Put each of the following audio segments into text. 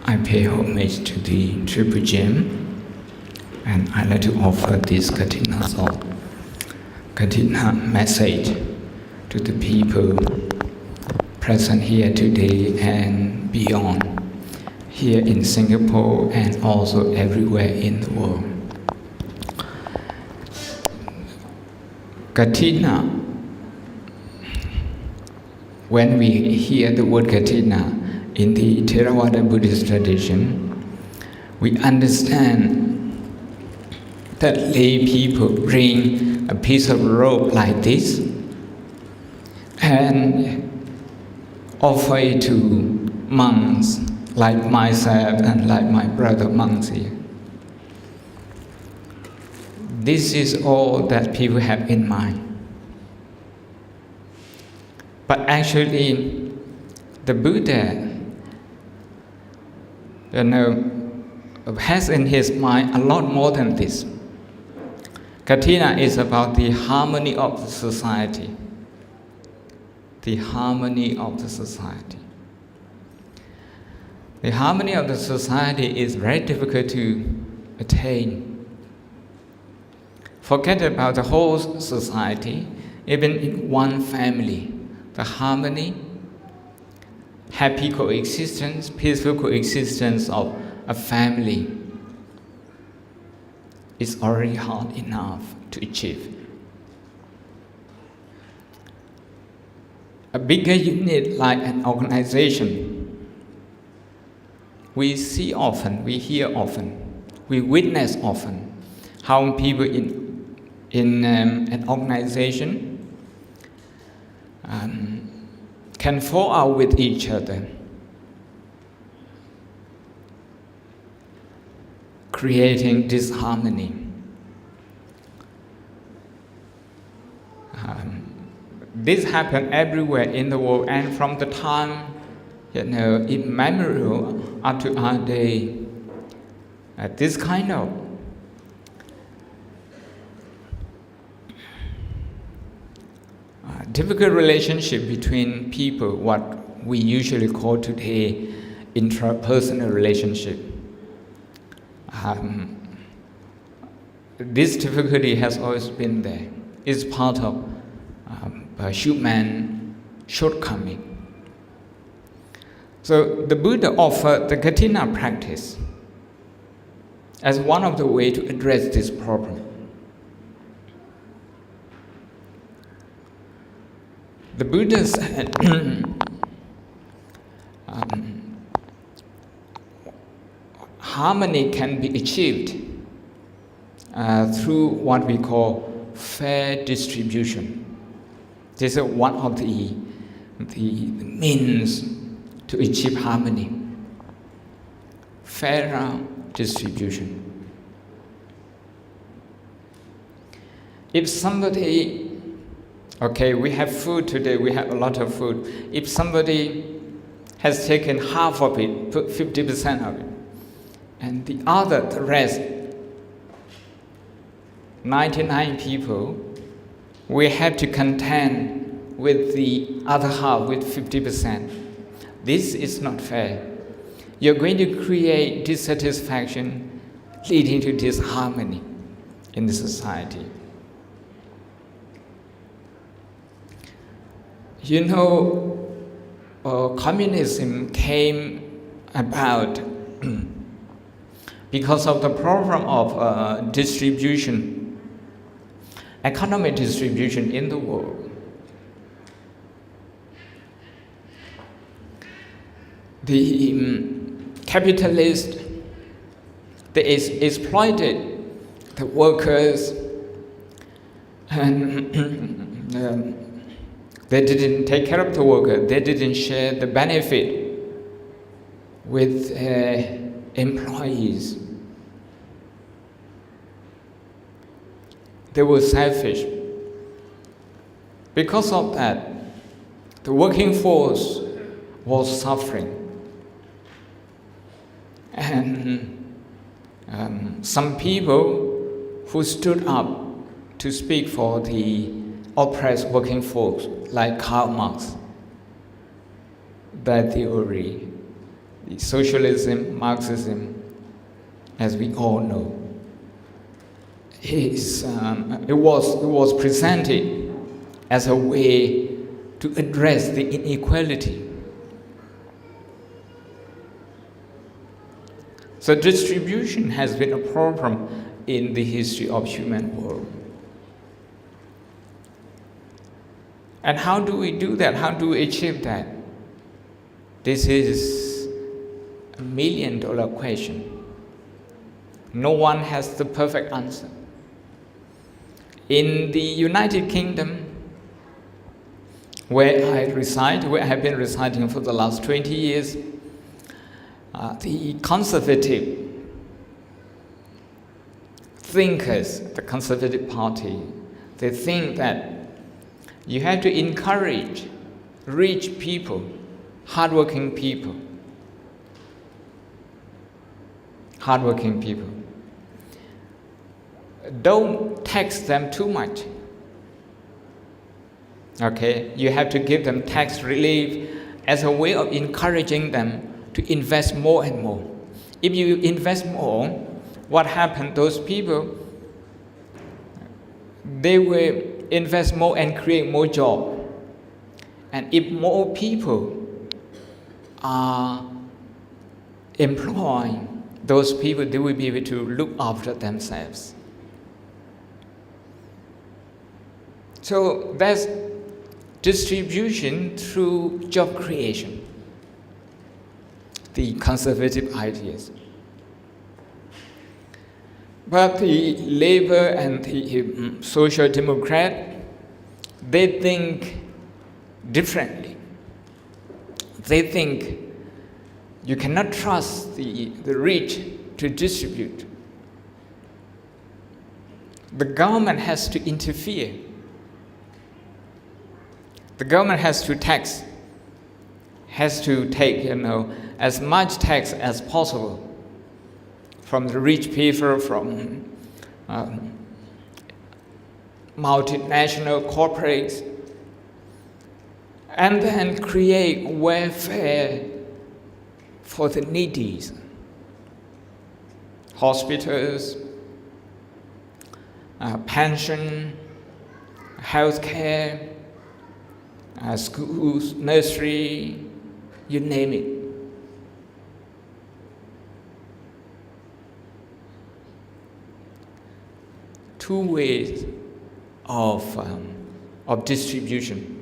I pay homage to the Triple Gem, and I like to offer this Kathina song, Kathina message to the people present here today and beyond, here in Singapore and also everywhere in the world. Kathina, when we hear the word Kathina in the Theravada Buddhist tradition, we understand that lay people bring a piece of rope like this and offer it to monks like myself and like my brother monks here. This is all that people have in mind. But actually, the Buddha, has in his mind a lot more than this. Kathina is about the harmony of the society. The harmony of the society. The harmony of the society is very difficult to attain. Forget about the whole society, even in one family, the harmony, happy coexistence, peaceful coexistence of a family is already hard enough to achieve. A bigger unit like an organization, we see often, we hear often, we witness often how people in an organization can fall out with each other, creating disharmony. This happens everywhere in the world, and from the time immemorial up to our day, this kind of difficult relationship between people, what we usually call today intrapersonal relationship. This difficulty has always been there. It's part of a human shortcoming. So the Buddha offered the Kathina practice as one of the ways to address this problem. The Buddha said, harmony can be achieved through what we call fair distribution. This is one of the means to achieve harmony. Fair distribution. If somebody we have food today, we have a lot of food. If somebody has taken half of it, put 50% of it, and the rest, 99 people, we have to contend with the other half, with 50%. This is not fair. You're going to create dissatisfaction, leading to disharmony in the society. Communism came about because of the problem of distribution, economic distribution in the world. The capitalists, they exploited the workers, and they didn't take care of the worker. They didn't share the benefit with employees. They were selfish. Because of that, the working force was suffering. And some people who stood up to speak for the oppressed working folks, like Karl Marx, that theory, the socialism, Marxism, as we all know, it was presented as a way to address the inequality. So distribution has been a problem in the history of human world. And how do we do that? How do we achieve that? This is a $1 million question. No one has the perfect answer. In the United Kingdom, where I reside, where I have been residing for the last 20 years, the conservative thinkers, the Conservative Party, they think that you have to encourage rich people, hardworking people. Don't tax them too much. Okay, you have to give them tax relief as a way of encouraging them to invest more and more. If you invest more, what happens? Those people, they will invest more and create more jobs. And if more people are employing those people, they will be able to look after themselves. So that's distribution through job creation, the conservative ideas. But the Labour and the Social Democrat, they think differently. They think you cannot trust the rich to distribute. The government has to interfere. The government has to tax, has to take, as much tax as possible from the rich people, from multinational corporates, and then create welfare for the needy. Hospitals, pension, healthcare, schools, nursery, you name it. Two ways of distribution.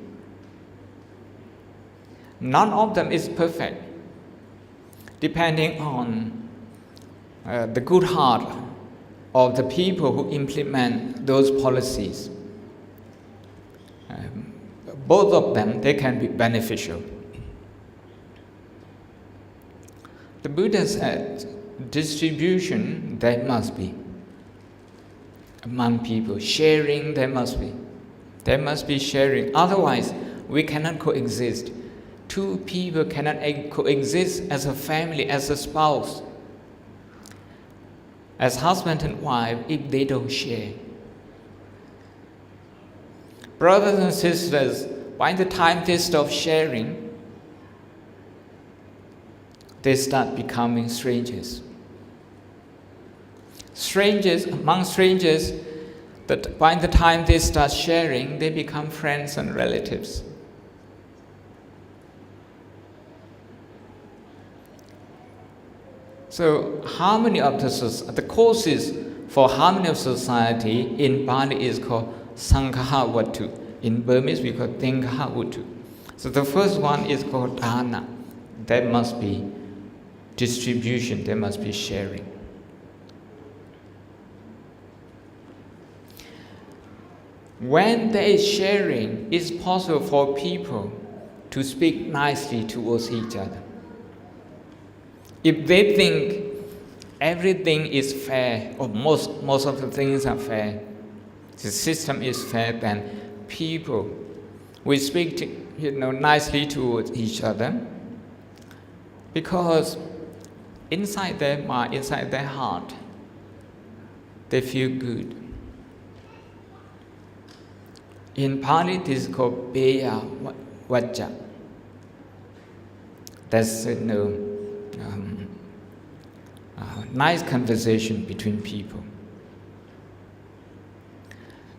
None of them is perfect, depending on the good heart of the people who implement those policies. Both of them, they can be beneficial. The Buddha said, distribution, there must be. Among people, sharing, there must be. There must be sharing. Otherwise, we cannot coexist. Two people cannot coexist as a family, as a spouse, as husband and wife, if they don't share. Brothers and sisters, by the time they stop sharing, they start becoming strangers. Strangers among strangers, that by the time they start sharing, they become friends and relatives. So harmony of the causes for harmony of society in Pali is called Sanghahavatu. In Burmese we call Tenghahavatu. So the first one is called Dana. There must be distribution, there must be sharing. When there is sharing, it's possible for people to speak nicely towards each other. If they think everything is fair, or most of the things are fair, the system is fair, then people will speak nicely towards each other, because inside their mind, inside their heart, they feel good. In Pali, this is called Peya Vajja. That's nice conversation between people.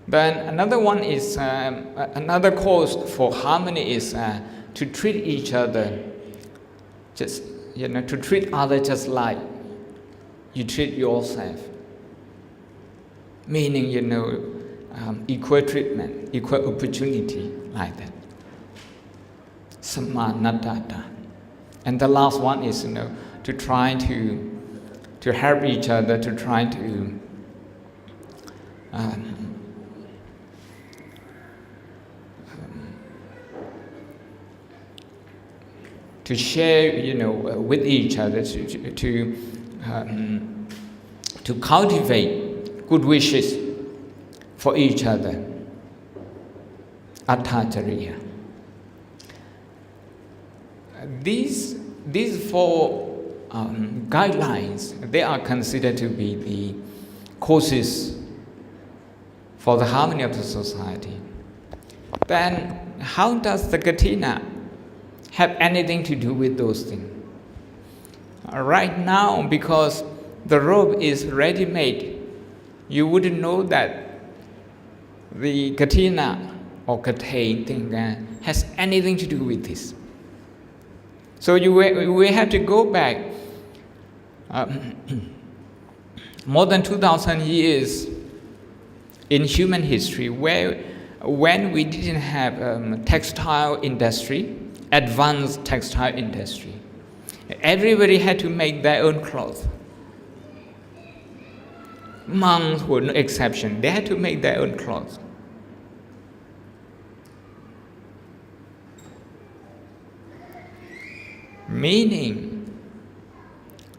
Then another one is another cause for harmony is to treat each other, to treat others just like you treat yourself. Meaning, equal treatment, equal opportunity, like that. Samanadata. And the last one is, to try to help each other, to try to share, with each other, to cultivate good wishes for each other. Attachariya. These four guidelines, they are considered to be the causes for the harmony of the society. Then, how does the Kathina have anything to do with those things? Right now, because the robe is ready-made, you wouldn't know that the Kathina or Kathain thing has anything to do with this. So we have to go back more than 2,000 years in human history, when we didn't have textile industry, advanced textile industry. Everybody had to make their own clothes. Monks were no exception. They had to make their own clothes. Meaning,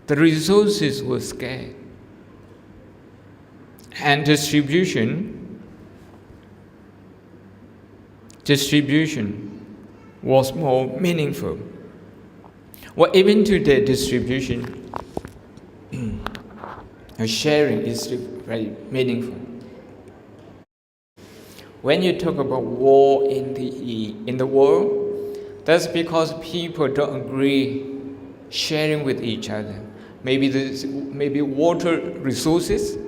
the resources were scarce. And distribution was more meaningful. Well, even today, distribution, sharing is very meaningful. When you talk about war in the world, that's because people don't agree sharing with each other. Maybe water resources.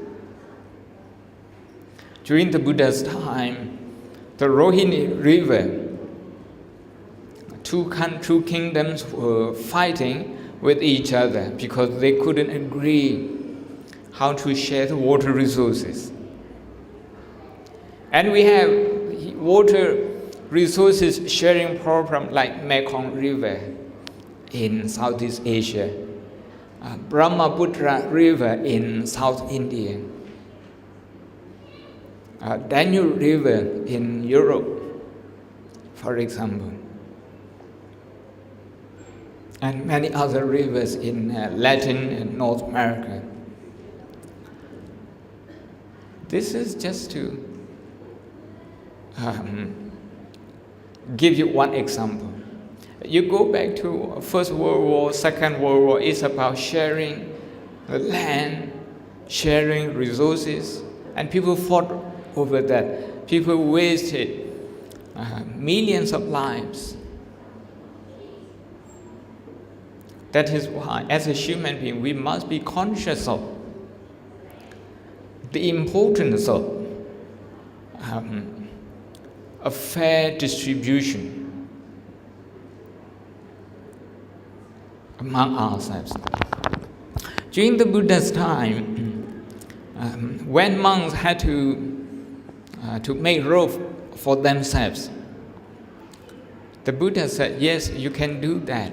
During the Buddha's time, the Rohini River, two kingdoms were fighting with each other because they couldn't agree how to share the water resources. And we have water resources sharing program like Mekong River in Southeast Asia, Brahmaputra River in South India, Danube River in Europe, for example, and many other rivers in Latin and North America. This is just to give you one example. You go back to First World War, Second World War, it's about sharing the land, sharing resources, and people fought over that. People wasted millions of lives. That is why, as a human being, we must be conscious of the importance of a fair distribution among ourselves. During the Buddha's time, when monks had to make robes for themselves, the Buddha said, yes, you can do that,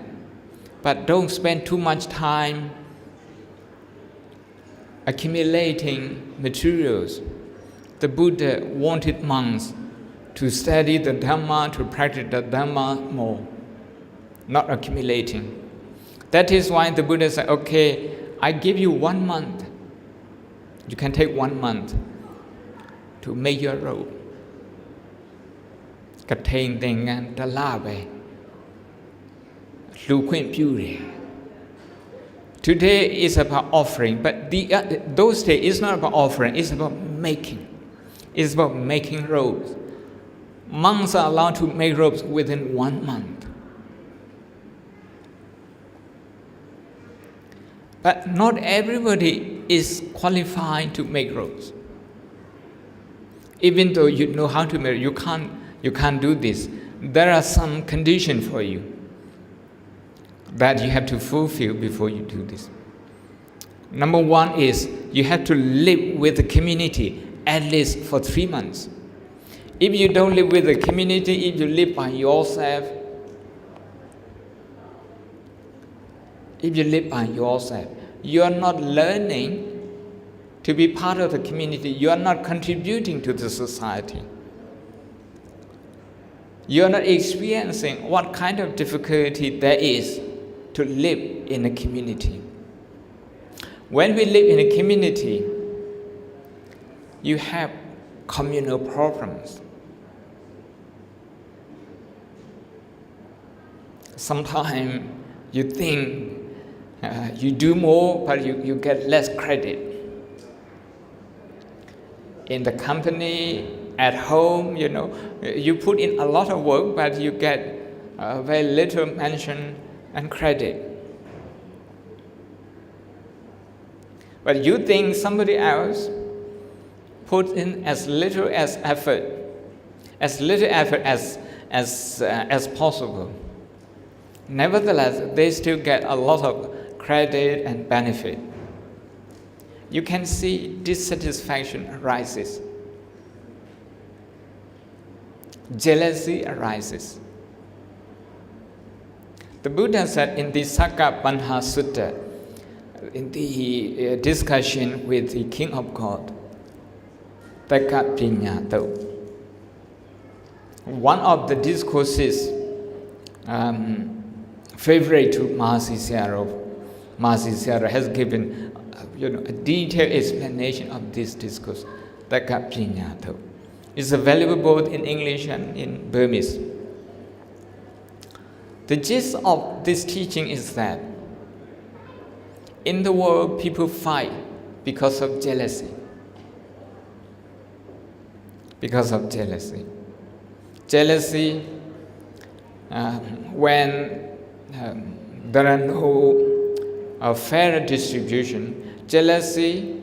but don't spend too much time accumulating materials. The Buddha wanted monks to study the Dhamma, to practice the Dhamma more, not accumulating. That is why the Buddha said, okay, I give you 1 month. You can take 1 month to make your robe. Kathain thing and the labe. Lu khwint pyuတယ် Today is about offering, but those days it's not about offering, it's about making. It's about making robes. Monks are allowed to make robes within 1 month. But not everybody is qualified to make robes. Even though you know how to make, you can't do this. There are some conditions for you that you have to fulfill before you do this. Number one is you have to live with the community at least for 3 months. If you don't live with the community, if you live by yourself, you are not learning to be part of the community. You are not contributing to the society. You are not experiencing what kind of difficulty there is to live in a community. When we live in a community, you have communal problems. Sometimes you think you do more, but you get less credit. In the company, at home, you put in a lot of work, but you get very little mention and credit. But you think somebody else put in as little effort as possible. Nevertheless, they still get a lot of credit and benefit. You can see dissatisfaction arises. Jealousy arises. The Buddha said in the Sakkapanha Sutta, in the discussion with the King of God, one of the discourses favorite to Mahasi Sayadaw has given a detailed explanation of this discourse. It's available both in English and in Burmese. The gist of this teaching is that in the world, people fight because of jealousy. Jealousy, when there are no fair distribution. Jealousy,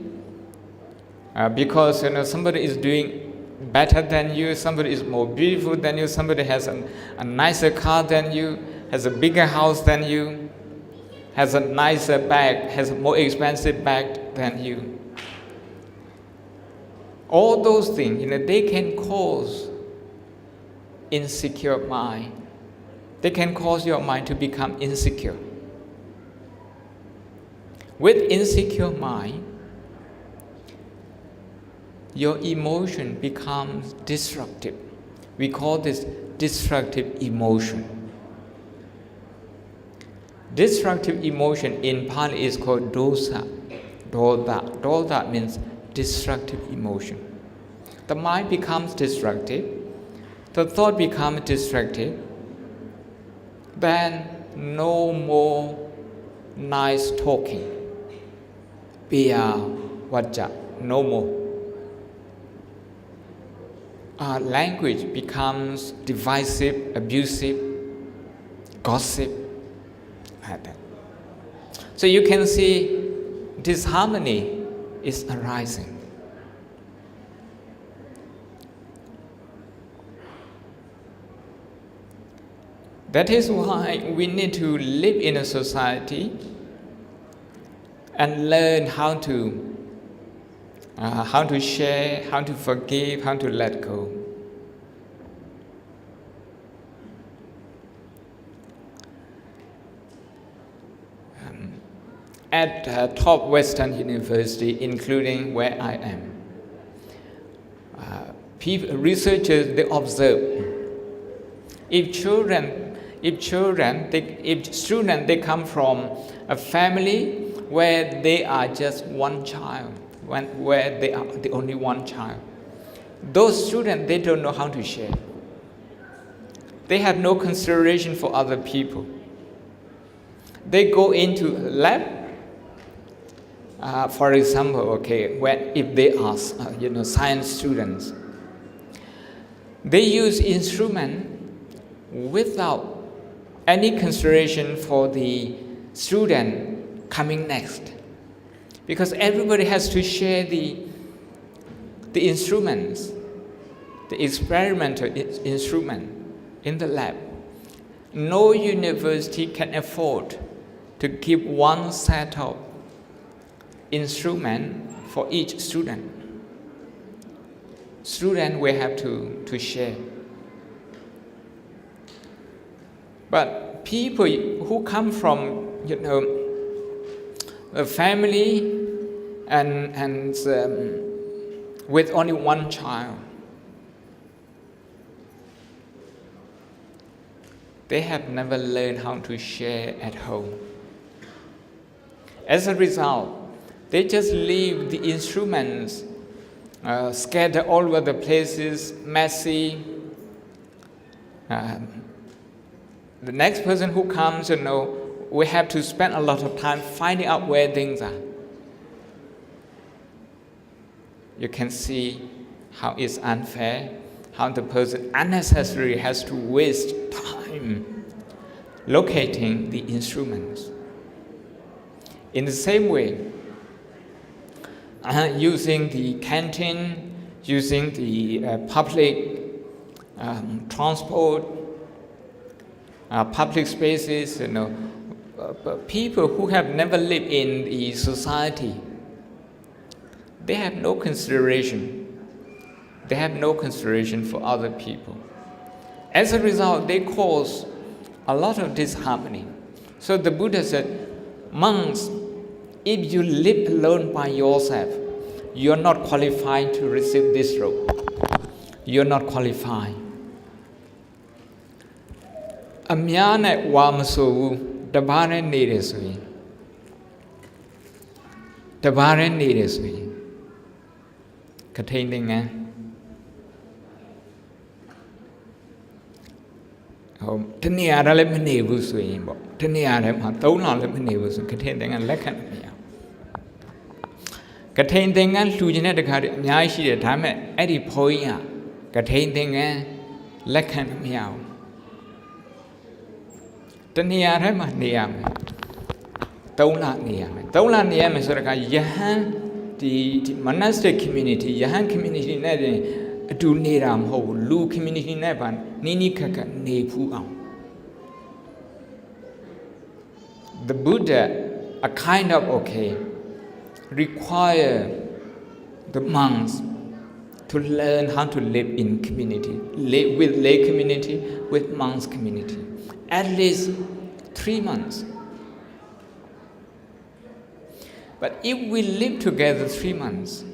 because somebody is doing better than you, somebody is more beautiful than you, somebody has a nicer car than you, has a bigger house than you, has a nicer bag, has a more expensive bag than you. All those things, they can cause insecure mind. They can cause your mind to become insecure. With insecure mind, your emotion becomes destructive. We call this destructive emotion. Destructive emotion in Pali is called dosa. Dosa means destructive emotion. The mind becomes destructive. The thought becomes destructive. Then no more nice talking. Piya vaja, no more. Our language becomes divisive, abusive, gossip, like that. So you can see disharmony is arising. That is why we need to live in a society and learn how to share, how to forgive, how to let go. At top Western University, including where I am, researchers, they observe if students they come from a family where they are just one child, where they are the only one child, those students, they don't know how to share. They have no consideration for other people. They go into lab, For example, okay, if they are science students, they use instrument without any consideration for the student coming next, because everybody has to share the instruments, the experimental instrument in the lab. No university can afford to give one set of instrument for each student. Student will have to share. But people who come from a family and with only one child, they have never learned how to share at home. As a result, they just leave the instruments scattered all over the places, messy. The next person who comes, we have to spend a lot of time finding out where things are. You can see how it's unfair, how the person unnecessarily has to waste time locating the instruments. In the same way, using the canteen, using the public transport, public spaces, people who have never lived in the society, they have no consideration. They have no consideration for other people. As a result, they cause a lot of disharmony. So the Buddha said, monks, if you live alone by yourself, you're not qualified to receive this robe. You're not qualified. Amyane wamasu tabare neresui. Tabare neresui. Kathina. Tania le mene busui bo. Tania le ma tona le mene busu Kathina lekan me. Kathina lujine de kari nyai shi de da me edi phoi ya Kathina lekan me yaw. Tania le ma ne ya me. Tona ne ya me. Tona ne ya me so da ka yahan the monastic community, Yahan community ne do need whole Lu community never Nini Kaka ne pu out. The Buddha a kind of require the monks to learn how to live in community, live with lay community, with monks community, at least 3 months. But if we live together 3 months,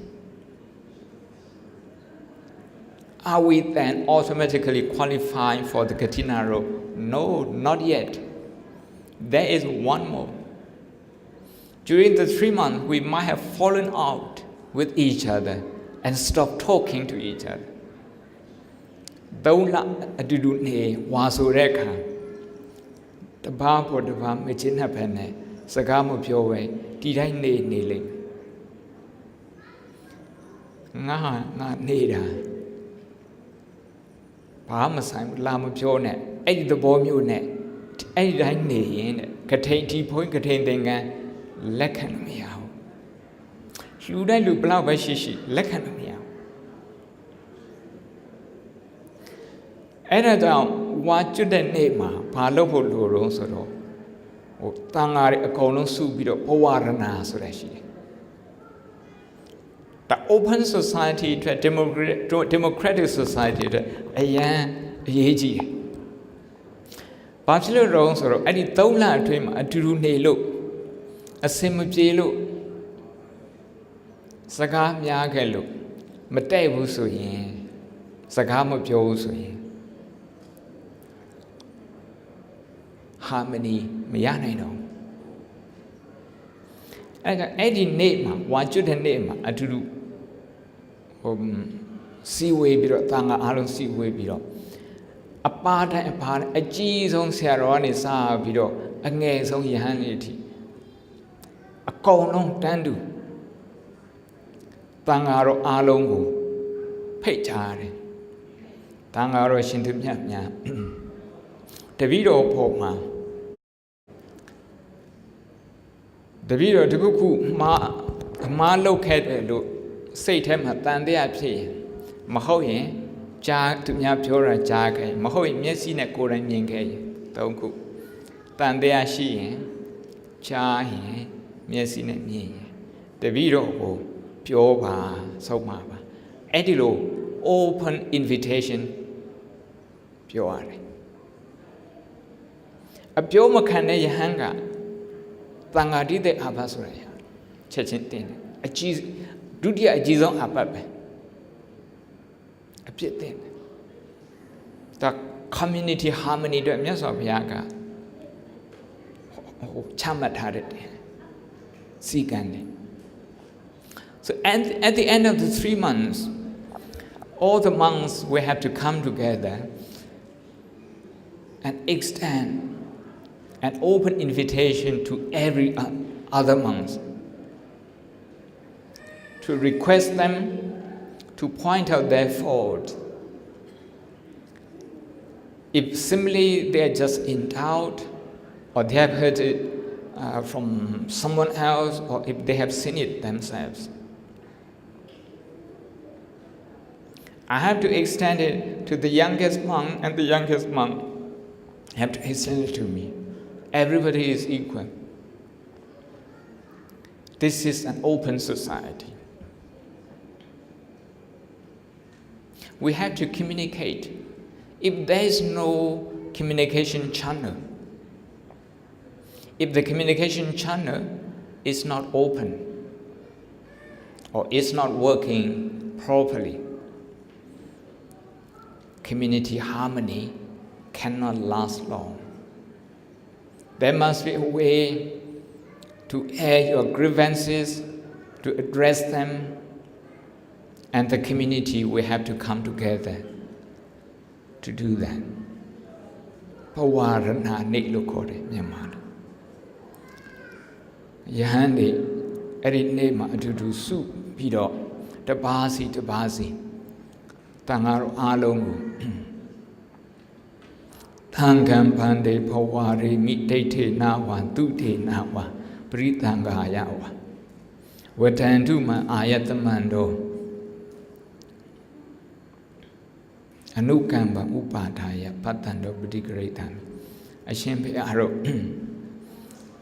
are we then automatically qualified for the Kathina robe? No, not yet. There is one more. During the 3 months, we might have fallen out with each other and stopped talking to each other. Daula adudu ne waso rekha. Taba po taba mechina pene sagamu pyowe tidai ne le. Nga ne da. Ba ma sai la ma pyo ne. Ai the bo myo ne. Ai dai ne yin Kathain ti phoi Kathain Thingan lekhan me yaw. Lu dai lu blau ba shi shi lekhan me yaw. Ai da jaung wa chut de ne ma ba lop phot lo ro so do tanga ri akaung long su pi do pawarana so da shi. The open society, democratic society, ayan ayeji. Bachelor wrong so I did Tola to him a true ne look, a sim of jelo. Sagam yagelo, Matebu so ye, Sagam of Joe so ye. Harmony, Mayana no. I got Eddie name, what should her name a to do. Seaway biro, Tanga Alon Seaway biro. A part, a cheese on Saroni sa biro, a gaze on Yahanity. A cone on Tandu. Tangaro Alongo, Pechare, Tangaro Shintumya, Davido Poma, Davido Dubuku, Ma located, say him at Tandea, Mahoye, Jack to Nyapura Jack, Mahoy Messina Koran Yankay, Tonku, Tandea she, Chahi, Messina me, Davido, Pure, so mama, Edilo, open invitation, pure. A pure Makane Hanga, Tangadi de Abasura, Chachin, a cheese, Dudia a Jizon Apabe. The community harmony to Mies of Yaga. Chamat had it. Sikandi. So at the end of the 3 months, all the monks will have to come together and extend an open invitation to every other monks to request them to point out their fault. If simply they are just in doubt, or they have heard it from someone else, or if they have seen it themselves, I have to extend it to the youngest monk, and the youngest monk have to extend it to me. Everybody is equal. This is an open society. We have to communicate. If there is no communication channel, if the communication channel is not open or is not working properly, community harmony cannot last long. There must be a way to air your grievances, to address them, and the community will have to come together to do that. Pawarana Niklokore, Myanmar. Yahandi, Eri Nema to Su, Pido, Tabasi, Tangaro Alongu. Tangam Pande Pawari, Mitete Nawa, Dute Nawa, Britanga Yawa. Watanduma Ayatamando. Anukamba Upadaya, Patando Budigretan. A shempe arrow.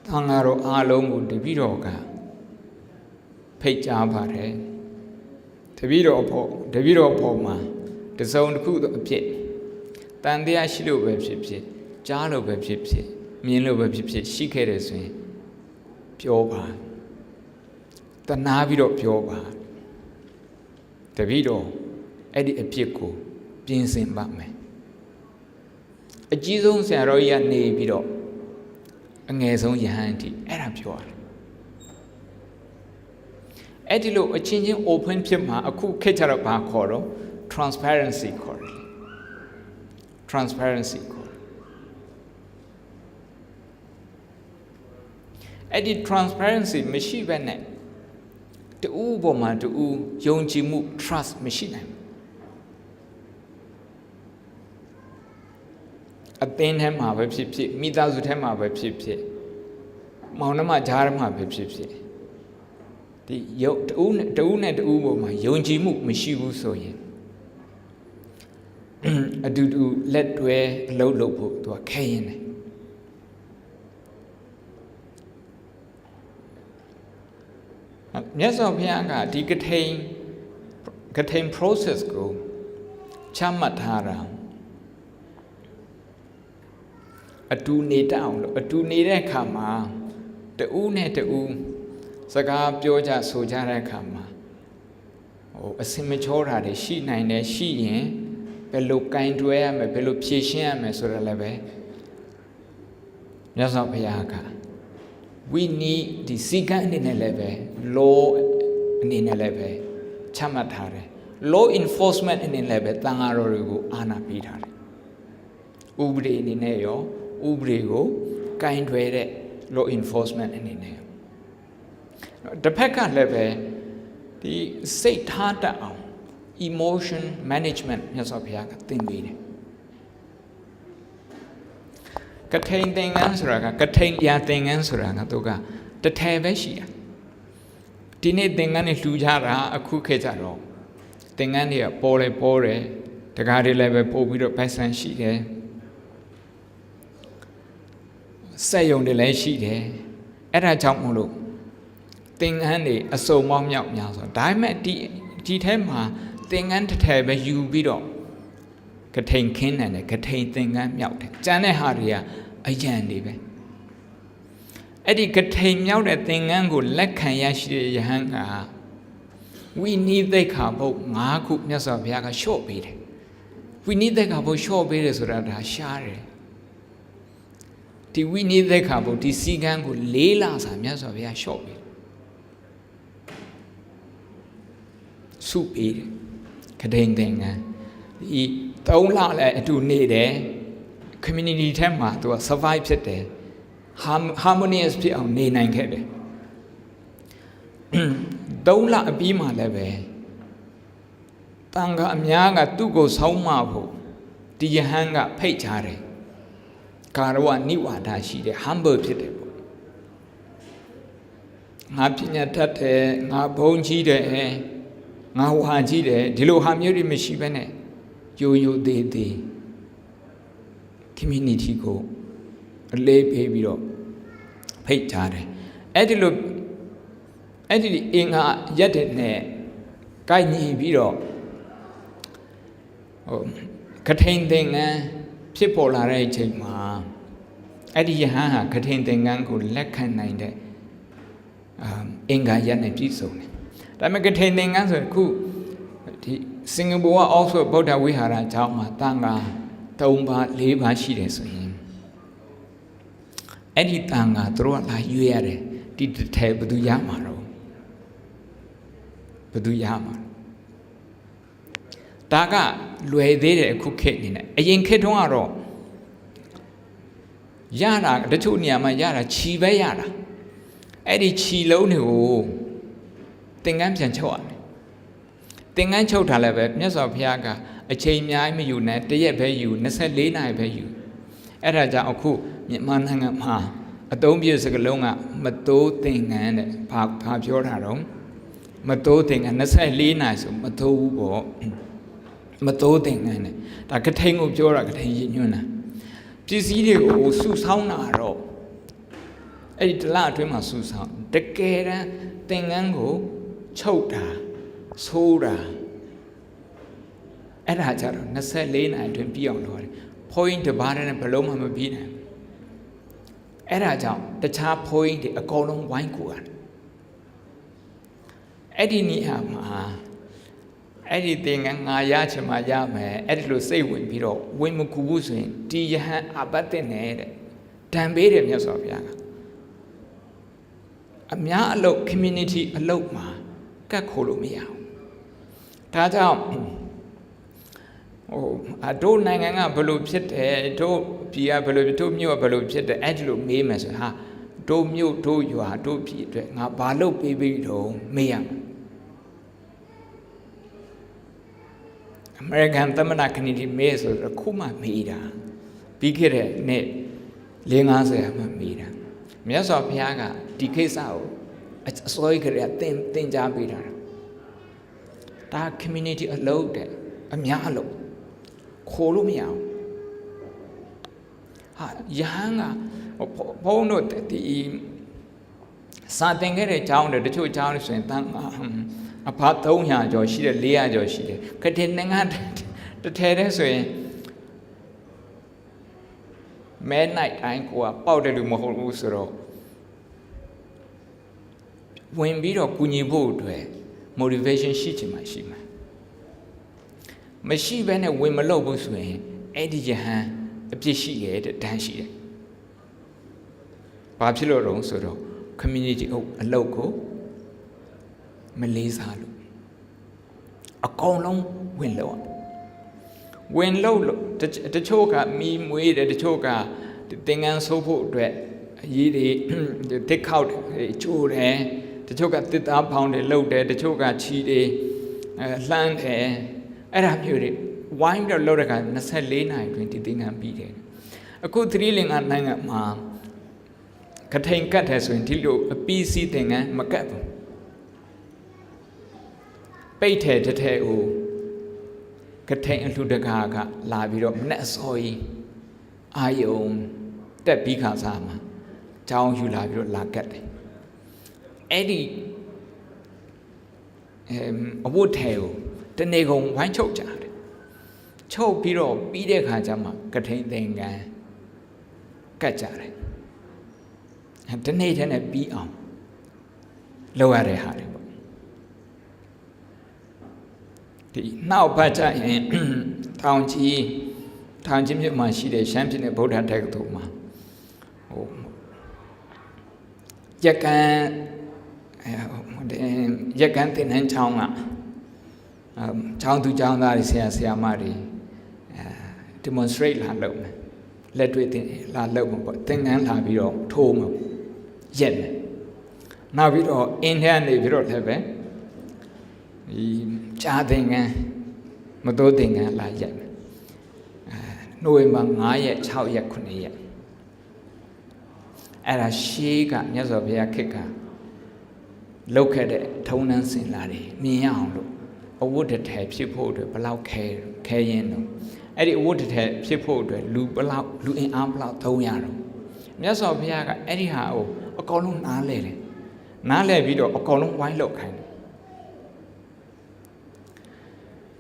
Tangaro Alongu de Viroga. Pejabare. The Viro Poma. The zone could appear. Tandia Shilo web shipsy, Jalo web shipsy, Milo web shipsy, she carries me. Pioba. The Navido Pioba. The Vido, Eddie Epico. Pins in Batman. A Jesus and Roya Nebido, a Nazon Yahanti, and a pure. Edilo, a changing open pima, a cool caterapa coro, transparency coro. Transparency coro. Edit transparency, machine benet. The Uboma to U, Yonjimu, trust machine. A pain hem have a pip, Midas would hem have a pip, Maunama Jarm have a pip. The Youn at Ubo, my Yonjimu, Mishibu soye. A do let wear low lopo to a cane. Yes, of Yanga, the process go. Chamatara. A two knee down, a two knee kama, the net Saga Pioja Sojara kama. Oh, a simichora de she nine, she, Pelo kind to air, a pelo pieciam, a sort of leve. Yazop Yaka. We need the Sigan in a leve, law in a leve, Chamatare, law enforcement in a leve, Tangarogu, Anna Peter. Ubre in Neo. Ubrigo, kind way law enforcement in the name. The Pekka leve, the state hard emotion management yes of yak thing Katain thing answer, Katain ya thing answer, Toga, the Taveshi. Dinit thing and Lujara, a cooketaro. Thing and here, pore, the garden level, poor widow peasant she there. Say on the lay she there. At a jump molo. Thing handy, a so mom yap yas. Diamond Tema, thing and the tab you beat up. Katain kin and a Katain thing and yaut. Jane Haria. A yandy. Eddie Katain out a thing and go like Kayashi hanga. We need the cabo, Marku Nasa Yaga short beat. We need the cabo short beaters around a share. We need the cabo, the Sigan go Lelas and Yasa Via short beat. Soup beat. Katain thing. The Tola to need eh. Community tema to survive today. Harmonious people need nine kede. Dola abima leve. Tanga amyaga tu go saumavo. Diyahanga pechare. Karawa niwa dashi de humble pite. Napinya tate, na bonji de, na waji de, dilo hamyuri meshibene. Yo de. Community go lay baby up pay tare look in a yet ne guide biro contain thing people are a check ma Eddie ha contain thing uncle lekan nine inga yan and piso that make contain thing answer cool Singapore also about that we had a chama tanga Tomba leba she is him. Any tanga throw like you did the table to Yamaro. But do Yama. Daga, Lue de cook in it. A yin ketonaro. Yara, the two Yama Yara, Chiva Yara. Eddie Chilone. Think I'm Sanchoan. Think I'm Chotalabet, Ness of Yaga. A chain I may you net, the yet pay you, Nessa Lena I pay you. At a jaku, Yetman hang up ha. A dome years ago longa, Mato thing and Pap your home. Mato thing and Nessa Lena, so Mato thing and I could hang up your Yuna. This idiot or Susana ro. A lad to my Susan. The kera thing and go, chota, soda. At a jar, Nasa lane I don't be on Lord. Point the bar and Paloma Mabina. At a jar, the chap point a column wine cooler. Eddie Niama. Anything and I yach my yame, Edlo say when Piro, when Mukubusin, Tia abatened, Tambere yourself, Yaga. A mea low community a low ma, Kakolo meow. Tata. Oh, I don't hang up below pit, do Pia below to me or below pit, the Angelo Mamas, ha, do mu do you are do Pete, not Barlow baby do me. American Tamanakanity Maze or Kuma Mida. Bigger net, Lingaze Mida. Mias of Piaga, decays out. It's a soiker at thing jabita. That community allowed a mialo. Columia. Yanga, Pono, the something at a town that the two towns and a part Tonya Joshi, Lea Joshi, containing the terrace way. Midnight, I go up powder to Mohol. When Biro Kunibo, motivation sheet in my shima. Mashi when a women lobos way, Eddie Jahan, appreciated Danshi. Popular also, community a local. Malays halu. A column when low. When low, the choker, me made the choker, the thing and so forth, ye the take out a chore, the choka did up pound a load there, the choka cheat land Arab Yuri, wine the Lorica, Nasa Lena, 20 thing and beat it. A good thrilling and nang at ma. Katain cat has until you a PC thing and macap. Bait to tell Katain to the gaga, labiro, Nasoi, I own that because I'm down you labiro like it. Eddie a wood tail, the nego, wine choke jar. Choke biro, be the Kajama, Katain thing and Kachare. And the Nathan a be on lower a hardy. Now, Pacha in Town G, Town Jimmy Mashi, champion about her take to ma. Oh, Jacan Tin and Changa. Chang to Chang that is here, Siamari. Demonstrate Lalo. Let with La Lobo, but thing and Labio, Tomo. Yen. Now we all in here and we don't have it. Chatting, Madoting, like yen. No among I yet, how yet couldn't yet. At a she got news of your kicker. Look at it, tonans in Larry, meow. A wooded head, she pulled a below Cayenne. And it would have people to loop out, looking up loud, Toyaro. Yes, of Yaga, anyhow, a column Nale. Nale video, a column wine look.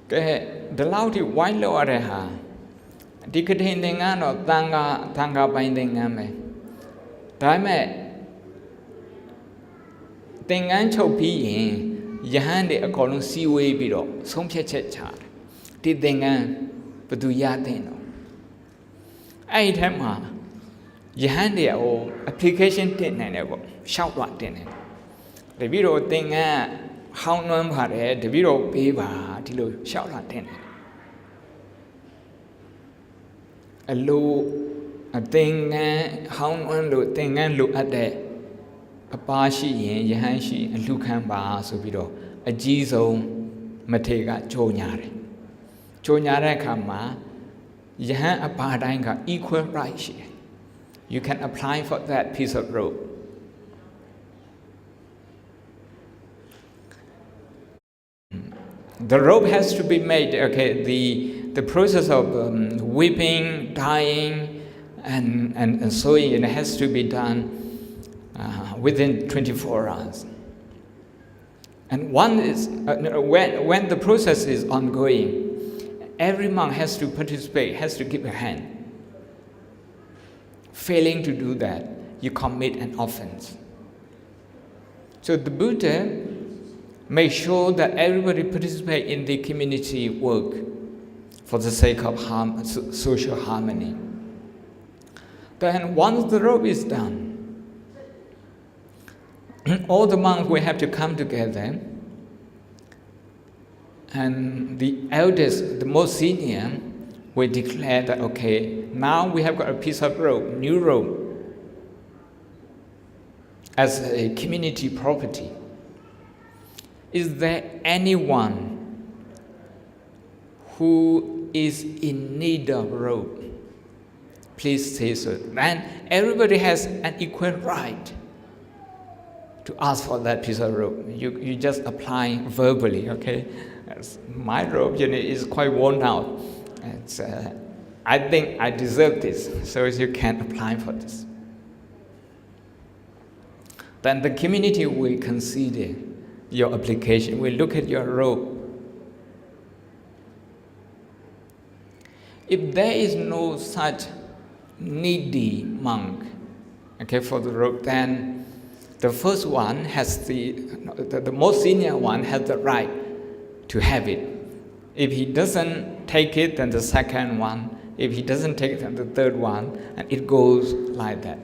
The loudy wine low at her. Decading or tanga binding ame. Time thing ancho peeing, Yahandi a column seaway below, some chet chart. Did they but do yadino. I tell ma, Yahandi or application tin and shout what tin. The video thing how no had the video paper till shout what tin. A low a thing how one look thing and look at the a pashi Yahanshi and look and bar so video a jizo matega jonyare. Chonyare kama, yahan a paradigm equal right. You can apply for that piece of rope. The rope has to be made. Okay, the process of whipping, dyeing, and sewing it has to be done within 24 hours. And one is when the process is ongoing. Every monk has to participate, has to give a hand. Failing to do that, you commit an offense. So the Buddha made sure that everybody participate in the community work for the sake of social harmony. Then once the robe is done, all the monks will have to come together. And the eldest, the most senior, will declare that, okay, now we have got a piece of rope, new rope, as a community property. Is there anyone who is in need of rope? Please say so. Then everybody has an equal right to ask for that piece of rope. You just apply verbally, okay? My robe, is quite worn out. I think I deserve this, so you can apply for this. Then the community will consider your application. Will look at your robe. If there is no such needy monk, okay, for the robe, then the first one has the most senior one has the right to have it. If he doesn't take it, then the second one. If he doesn't take it, then the third one. And it goes like that.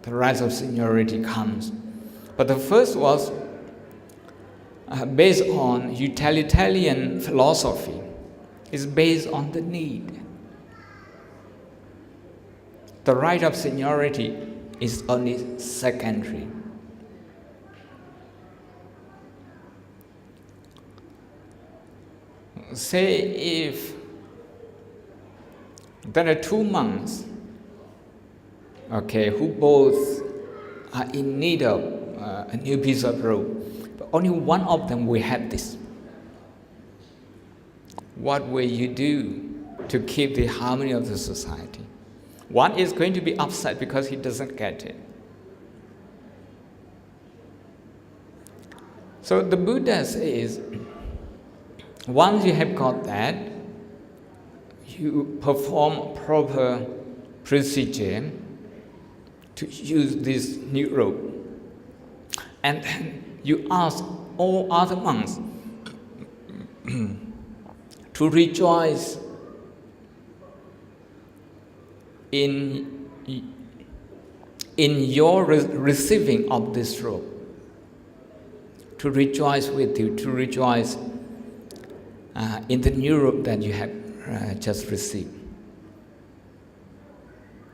The rise of seniority comes. But the first was based on utilitarian philosophy. It's based on the need. The right of seniority is only secondary. say if there are two monks, okay, who both are in need of a new piece of robe, but only one of them will have this. What will you do to keep the harmony of the society? One is going to be upset because he doesn't get it. So the Buddha says, once you have got that, you perform proper procedure to use this new robe. And then you ask all other monks to rejoice in your receiving of this robe, to rejoice with you, to rejoice in the new robe that you have just received.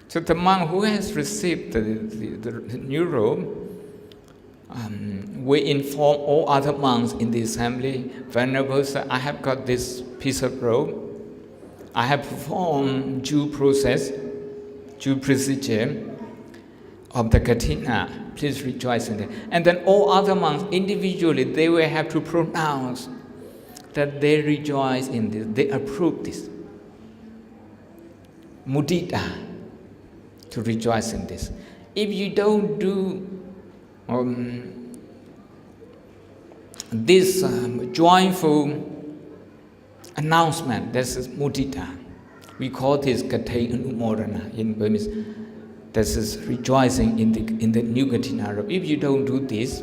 So the monk who has received the new robe will inform all other monks in the assembly, Venerable Sir, I have got this piece of robe. I have performed due procedure of the Kathina. Please rejoice in it. And then all other monks individually, they will have to pronounce that they rejoice in this, they approve this. Mudita, to rejoice in this. If you don't do this joyful announcement, this is mudita. We call this Kathina in Burmese. This is rejoicing in the new Kathina robe. If you don't do this,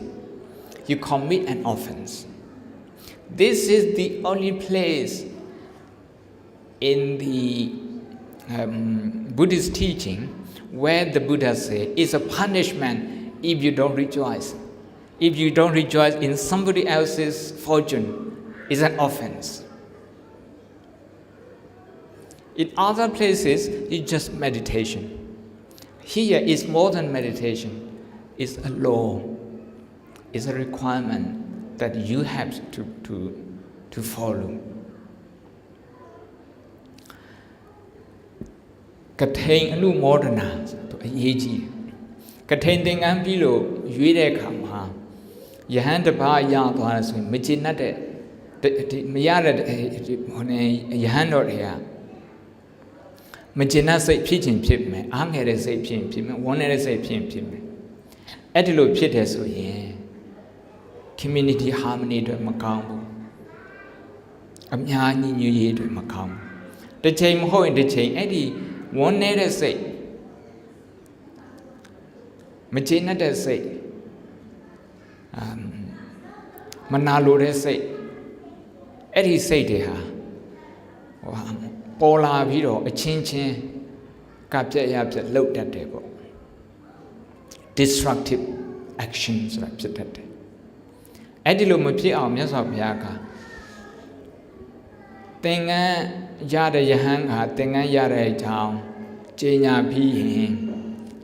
you commit an offense. This is the only place in the Buddhist teaching where the Buddha says it's a punishment if you don't rejoice. If you don't rejoice in somebody else's fortune, it's an offense. In other places, it's just meditation. Here is more than meditation. It's a law. It's a requirement that you have to follow. Kathina Anumodana to Yeji. Kathina Dingan Bilo, Yuide Kama, Yahanda Ba Yadwas, Mijinade, Miyada Yahando here. Majina say pigeon pip me, Angere say pin pip me, one say pin pip me. Edilo Peter so ye. Community harmony to Macambo. Amyani New Year to Macam. The chain ho in the chain, Eddie, one never say. Majina does say. Manalo say. Eddie say to her. Pola Viro, a chin, capture yabs looked at table. Destructive actions represented. Edilo Mupi or Miss of Yaka. Tinga Yada Yahanga, Tinga Yada town, Jina P.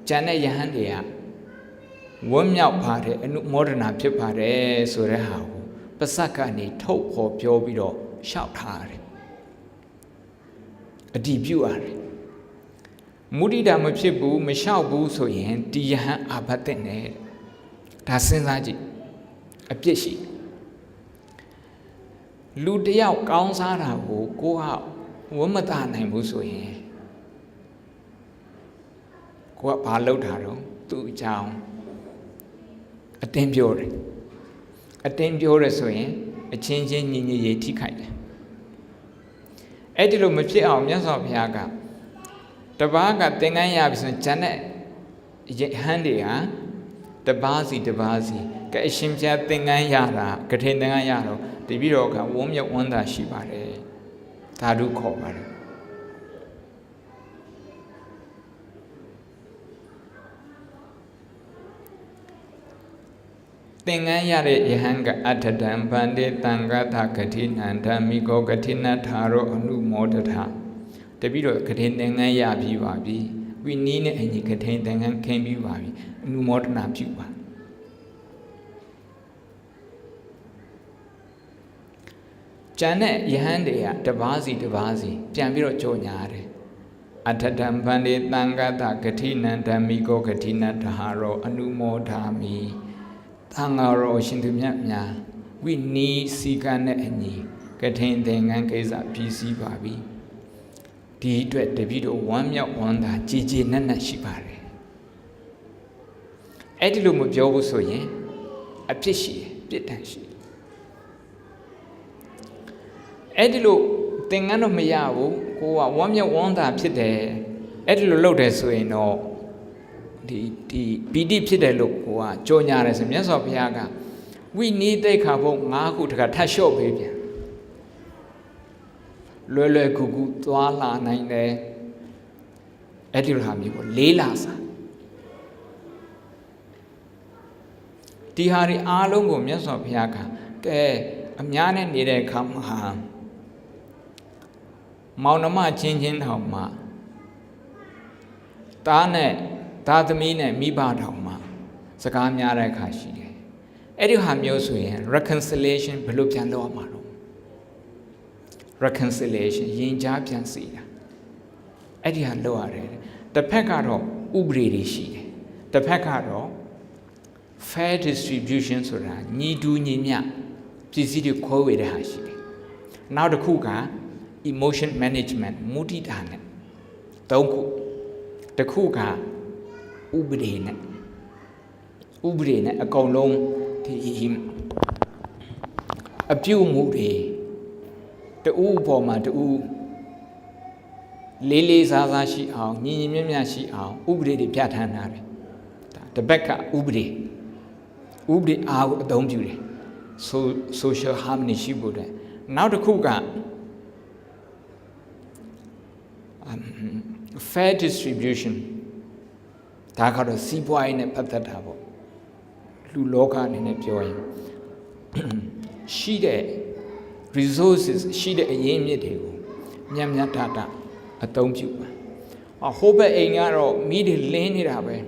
Jana Yahandia. Warm out party and modern appear party, Surehau. Pasaka ni top or pure widow, shout hard. A debut. Mudida Mupibu, Michelle Boo so yen, Diahan Abatene. Tassinzaji. A pishi. Ludia Gansara who go out, Womatan and Buso yen. Go up Palo Taro, to Chow. A tempure. A tempure so yen, a changing in ye tikai. Edilo Mupi of Yasop Yaga. The Baga Tengayabs and Janet handy, the Bazi. Kashimja Tengayara, Katinayaro, the Viroka, Womya Wanda Shibare, Tadu Kobar. Tengayare Yahanga Atadam, Pandit Tangata Katina, and Tamiko Katina Taro, Anu Motata. The Viro Katinaya Vivabi, we need any Katin and can be Vavi, Nu Motana Puba. Janet Yahandia, Devasi, Jambiro Jonyare. Atatam Pandit Tangata Kathina Damiko Kathina Taharo Anumo Dami Tangaro Shintumya. We need Sikane Eni, Katin Tengan Kesa PC Babi. D to the video 1 year on the Gigi Nana Shipare. Edilum of Jobo Soye, a pishi, pitanshi. Edilo Tengano Mayao, who are 1 year on the Pide, Edilo Lodes so no the BD Pide look who are Jonyares and Yes of Yaga. We need a couple Maku to Tasho baby. Lole Kugu Tuala 9 day. Edilhami, Lelas. Tihari Alongo, Yes of Yaga, Amyana need a come harm. Maunama changing Homa Tane, Tatamine, Miba Homa, Sakamyara Kashi. Eduham Yosui, reconciliation, Pelupian Lomaro. Reconciliation, Yin Japian Sida. Edihan Loare, the Pecaro, Ubri Shi, the Pecaro, fair distribution, Sura, Nidu Nimia, Pisidio Kowe Hashi. Now the Kuga, emotion management, Muti Dane. Doku, the Kuga, Ubrine, a colon. Him a few moody the Uboma, the U Lily Zaza she out, Nimia she out, Ubri the Piatanari, the Becca Ubri out, don't you? So social harmony she would. Now the Kuga fair distribution, Takara Siboy in a patatabo. Loka in a joy. She de resources, she de a yemmy Nyamyatata, a tombu. A hope a yarrow, meet lane it away.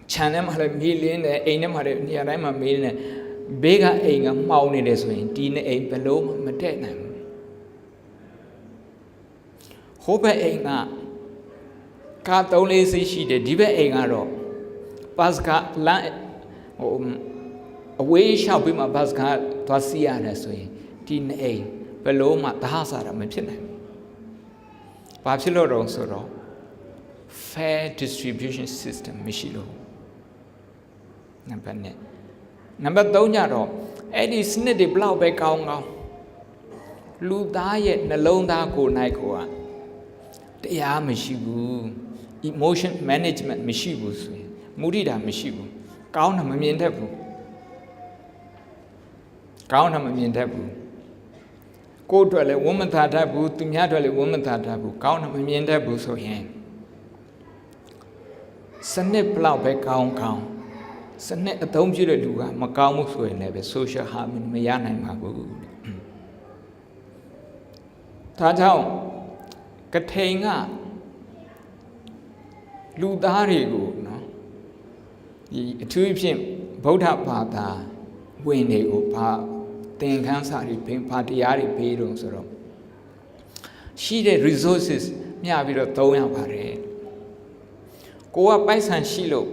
Chanam had a million, Anam had a nearama million, bigger a mountain as when Tina a below Matena. Hope a nga cat only say she de diva a yarrow. Pasca away shall be my Pasca Twasia as way, Tin A, below my Tahasara Machina. Papsiloro Soro, fair distribution system, Michilo. Number Donaro, Eddie Sniddy Blaubeck Gongo. Lu diet, Nalonda go Naikoa. They are Mishibu, emotion management, Mishibus. Murida Mishibu, Count him a mean taboo. Count him a mean taboo. Go to a woman taboo, to me a woman taboo, count him a mean taboo so he. Sunday plow back count. Sunday a tomb you do, Macamus will never social harmony, Mayana and Mabu. Tatao Katinga Ludarigo. The Tuipim, Bota Pata, when they go pa, then cancer, paying partiari paid on Soro. She the resources, Miaviro Toya Pare. Go up by San Shilo.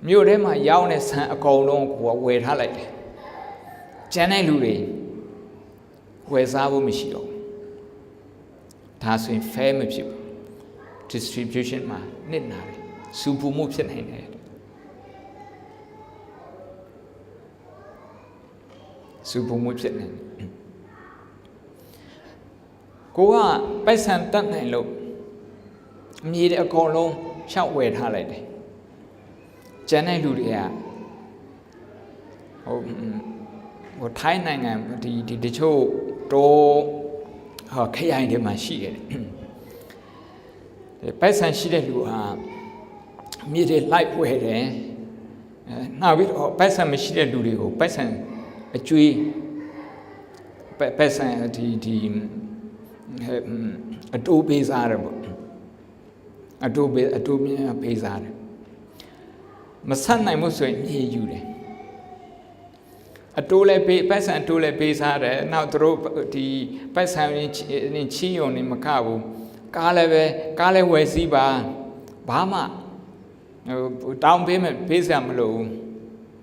Murema Yaunes a colon who wait halate. Janelure, where's our Michio? That's in famous people. Distribution man, Nidnari. Super moves in head. Super moves in head. Go on, by San Duncan look. Need a colon, shout wait holiday. Janai Ludia. Oh, what time I am, the show, her Kaya de Machine. The person she did you are. Meet a lightweight, now with person machine do the person a tree, person the Adobe is Arab. Adobe is Arab. My son, I must say, you. a tole pay pass and tole pays are now throw the pass having chi on in Macau. Kale Wesiba Bama down payment pays them low.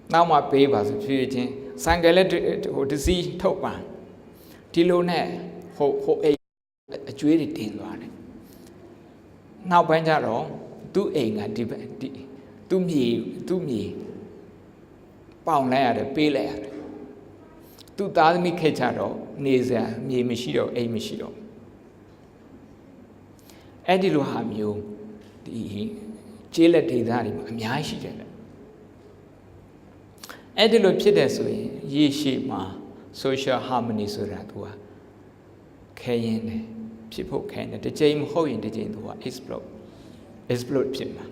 Now my pay was a Sangalet or the sea topa. Tilone ho a jewelry tin one. Now Banjaro, do aim at to me. Pound layer, pay layer. သူသားသမီးခဲ့ကြတော့နေစရာမြေမရှိတော့အိမ်မရှိတော့အဲ့ဒီလိုဟာမျိုးဒီကျေးလက်ဒေသတွေမှာအများကြီးရှိတယ်အဲ့ဒီလိုဖြစ်တဲ့ဆိုရင်ရေရှည်မှာ social harmony ဆိုတာသူကခဲရင်တယ်ဖြစ်ဖို့ခဲတယ်တစ်ချိန်မဟုတ်ရင်တစ်ချိန်သူက explode ဖြစ်မှာ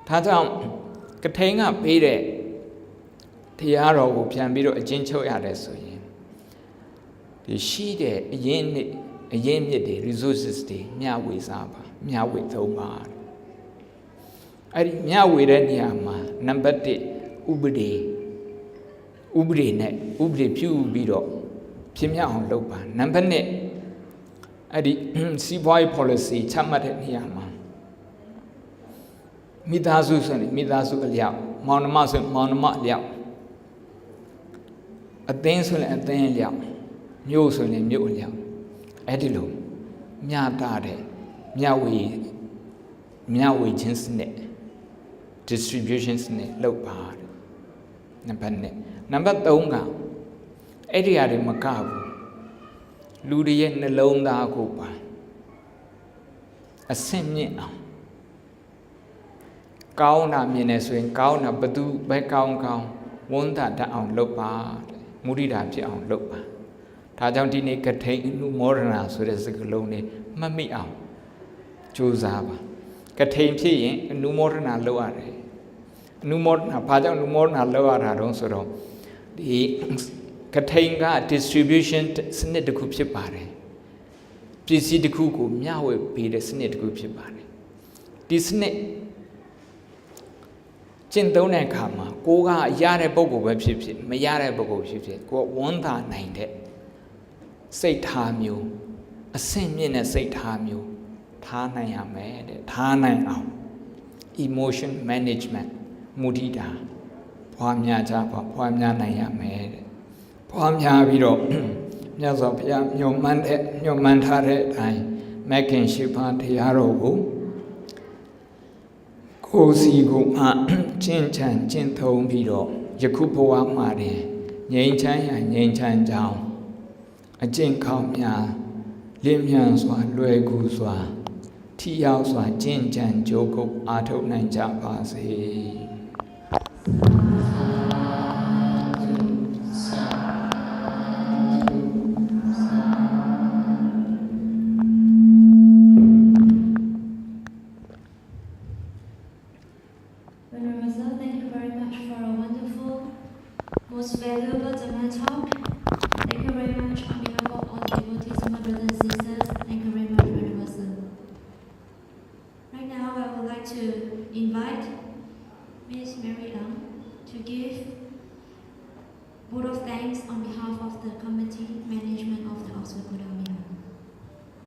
ဒါကြောင့်ကထိန်ကပေးတဲ့တရားတော်ကိုပြန်ပြီးတော့အကျဉ်းချုပ်ရတယ်ဆိုရင်ဒီရှိတဲ့အရင်းမြစ်တွေ resources တွေမျှဝေစားပါမျှဝေသုံးပါအဲ့ဒီမျှဝေတဲ့နေရာမှာနံပါတ်1ဥပဒေနဲ့ဥပဒေပြုပြီးတော့ဖြစ်မြောက်အောင်လုပ်ပါနံပါတ်2အဲ့ဒီစီးပွားရေး policy ချမှတ်တဲ့နေရာမှာမိသားစုဆိုရင်မိသားစုအလျောက်မောင်နှမဆိုမောင်နှမအလျောက်အသင်းဆိုရင်အသင်းအလျောက်မြို့ဆိုရင်မြို့အလျောက်အဲ့ဒီလိုမျှတတဲ့မျှဝေခြင်းစနစ် distribution စနစ်လုပ်ပါနံပါတ်1နံပါတ်3ကအဲ့ဒီအရာတွေမကဘူးလူတွေရဲ့နှလုံးသားကိုပါအဆင့်မြင့်အောင်ကောင်းတာမြင်နေဆိုရင်ကောင်းတာဘသူပဲကောင်းဝန်တာတတ်အောင်လုပ်ပါမုဒိတာဖြစ်အောင်လုပ်ပါဒါကြောင့်ဒီနေ့ကထိန်အနုမောဒနာဆိုတဲ့စကားလုံးလေးမှတ်မိအောင်ကြိုးစားပါကထိန်ဖြစ်ရင်အနုမောဒနာလုပ်ရတယ်အနုမောဒနာဘာကြောင့်အနုမောဒနာလုပ်ရတာတုံးဆိုတော့ဒီကထိန်က distribution စနစ်တစ်ခုဖြစ်ပါတယ်ပစ္စည်းတစ်ခုကိုမျှဝေပေးတဲ့စနစ်တစ်ခုဖြစ်ပါတယ်ဒီစနစ်ကျင့်သုံးတဲ့အခါမှာကိုကရတဲ့ပုံကိုပဲဖြစ်ဖြစ်မရတဲ့ပုံကိုဖြစ်ဖြစ်ကိုကဝန်တာနိုင်တဲ့စိတ်ထားမျိုးအဆင့်မြင့်တဲ့စိတ်ထားမျိုးထားနိုင်ရမယ်တဲ့ထားနိုင်အောင် emotion management မုဒိတာဖွားများကြပါဖွားများနိုင်ရမယ်တဲ့ဖွားများပြီးတော့မြတ်စွာဘုရားညွှန်မှန်းထားတဲ့အတိုင်းမဂ်ခင်ရှိပါတရားတော်ကိုကိုယ်စီကိုကျင့်ချံကျင့်သုံးပြီးတော့ယခုဘဝမှာတင်ငြိမ်းချမ်းရာငြိမ်းချမ်းကြောင်းအကျင့်ကောင်းများလင်းမြန်စွာလွယ်ကူစွာထိရောက်စွာကျင့်ကြံကြိုးကုပ်အားထုတ်နိုင်ကြပါစေMost valuable Dhamma talk. Thank you very much on behalf of all devotees, my brothers and sisters. Thank you very much, Universal. Right now, I would like to invite Ms. Mary to give vote of thanks on behalf of the committee management of the Oxford Buddha